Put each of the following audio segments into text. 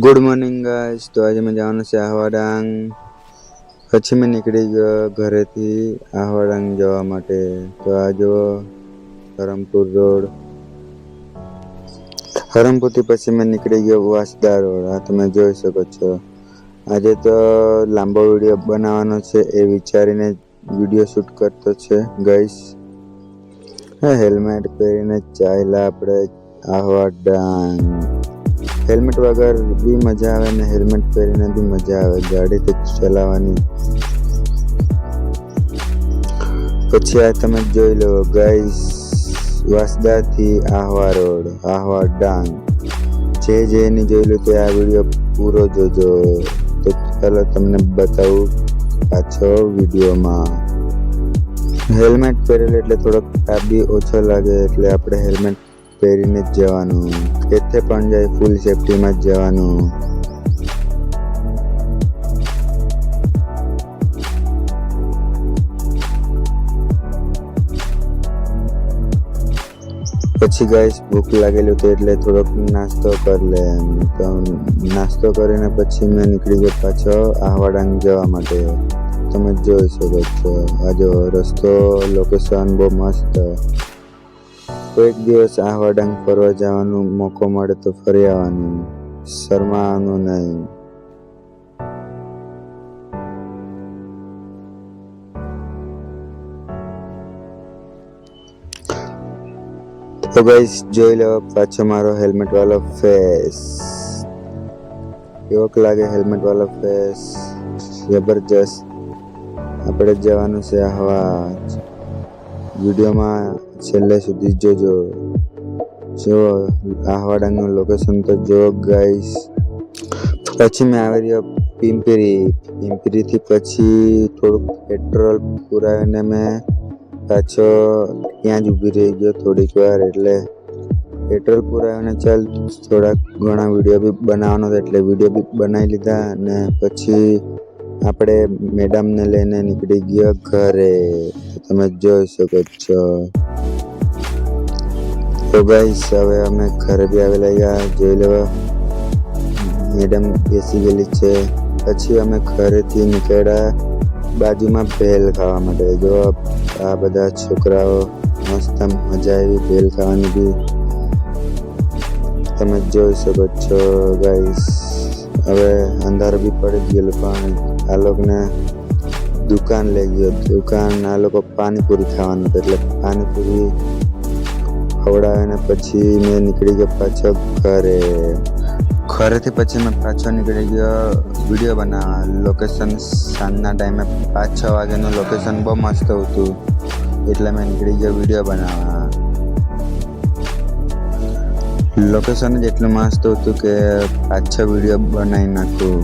Good morning guys. तो आज मैं जवानो से आह्वा डांग પછી મેં નીકળી ગયો ઘરેથી આહવા ડાંગ જવા માટે। તો આ જો ધરમપુર રોડ, ધરમપુરથી પછી મેં નીકળી ગયો વાસદા રોડ। આ તમે જોઈ શકો છો। આજે તો લાંબો વિડીયો બનાવવાનો છે એ વિચારીને વિડીયો શૂટ કરતો છે ગાઈસ। હેલ્મેટ પહેરીને ચાલ્યા આપણે આહવા ડાંગ। હેલ્મેટ વગર બી મજા આવે ને હેલ્મેટ પહેરીને બી મજા આવે ગાડી તો ચલાવવાની। પછી આ તમે જોઈ લો ગાઈસ, વાસદાથી આહવા રોડ, આહવા ડાંગ। જે નહીં જોયેલું તે આ વિડીયો પૂરો જોજો। તો ચાલો તમને બતાવું પાછો વિડીયોમાં। હેલ્મેટ પહેરેલું એટલે થોડોક તાપ બી ઓછો લાગે, એટલે આપણે હેલ્મેટ પહેરીને જ જવાનું। કેથે પણ જાય ફૂલ સેફટીમાં જ જવાનું। પછી ગાઈસ ભૂખ લાગેલું તો એટલે થોડોક નાસ્તો કરી લે એમ। તો નાસ્તો કરીને પછી મેં નીકળી ગયો પાછો આહવા ડાંગ જવા માટે। તમે જોઈ શકો છો આ જો રસ્તો, લોકેશન બહુ મસ્ત। કોઈક દિવસ આહવા ડાંગ ફરવા જવાનો મોકો મળે તો ફરી આવવાનું, શરમાવાનું નહીં। તો ગાઈસ જોઈ લો પાછો મારો હેલ્મેટ વાળો ફેસ, કેવોક લાગે હેલ્મેટ વાળો ફેસ, જબરજસ્ત। આપણે જવાનું છે આહવા। વિડીયોમાં છેલ્લે સુધી જોજો। જો આહવા ડાંગનું લોકેશન તો જો ગાઈસ। પછી મેં આવી રહ્યો પિંપરીથી પછી થોડુંક પેટ્રોલ પુરાવીને મેં પાછો ત્યાં જ ઊભી રહી ગયો થોડીક વાર। એટલે પેટ્રોલ પુરાવીને ચાલ થોડાક ઘણા વિડીયો બી બનાવવાનો હતો એટલે વિડીયો બી બનાવી લીધા। અને પછી આપણે મેડમને લઈને નીકળી ગયો ઘરે। તમે જોઈ શકો છો। તો ગાઈસ હવે અમે ઘરે બી આવેલા ગયા, જોઈ લો મેડમ બેસી ગયેલી છે। પછી અમે ઘરેથી નીકળ્યા બાજુમાં ભેલ ખાવા માટે। જો આ બધા છોકરાઓ મસ્ત મજા આવી ભેલ ખાવાની બી, તમે જોઈ શકો છો ગાઈસ। હવે અંધારું બી પડી ગયેલું પણ આ લોકોને દુકાન લઈ ગયો। દુકાન આ લોકો પાણીપુરી ખાવાનું હતું એટલે પાણીપુરી ખવડાવીને પછી મેં નીકળી ગયો પાછો ઘરે। ઘરેથી પછી મેં પાછો નીકળી ગયો વિડીયો બનાવવા। લોકેશન સાંજના ટાઈમે 5-6 વાગ્યાનું લોકેશન બહુ મસ્ત હતું એટલે મેં નીકળી ગયો વિડીયો બનાવવા। લોકેશન જ એટલું મસ્ત હતું કે 5-6 વિડીયો બનાવી નાખું।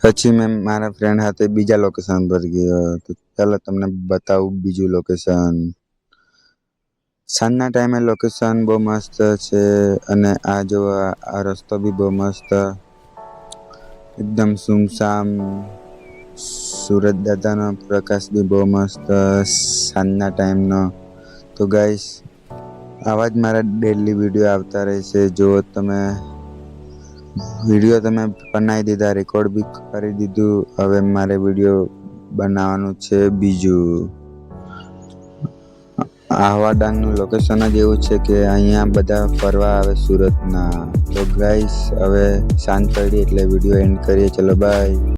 પછી મેં મારા ફ્રેન્ડ સાથે બીજા લોકેશન પર ગયો। તો ચાલો તમને બતાવું બીજું લોકેશન। સાંજના ટાઈમે લોકેશન બહુ મસ્ત છે અને આ જો આ રસ્તો બી બહુ મસ્ત, એકદમ સુમસામ। સુરત દાદાનો પ્રકાશ બી બહુ મસ્ત સાંજના ટાઈમનો। તો ગાઈસ આવા જ મારા ડેલી વિડીયો આવતા રહેશે। જો તમે વિડીયો તમે બનાવી દીધા, રેકોર્ડ બી કરી દીધું, હવે મારે વિડીયો બનાવવાનું છે બીજું। આહવા ડાંગનું લોકેશન જ એવું છે કે અહીંયા બધા ફરવા આવે સુરતના। તો ગાઈસ હવે શાંત પડી એટલે વિડીયો એન્ડ કરીએ, ચલો બાય।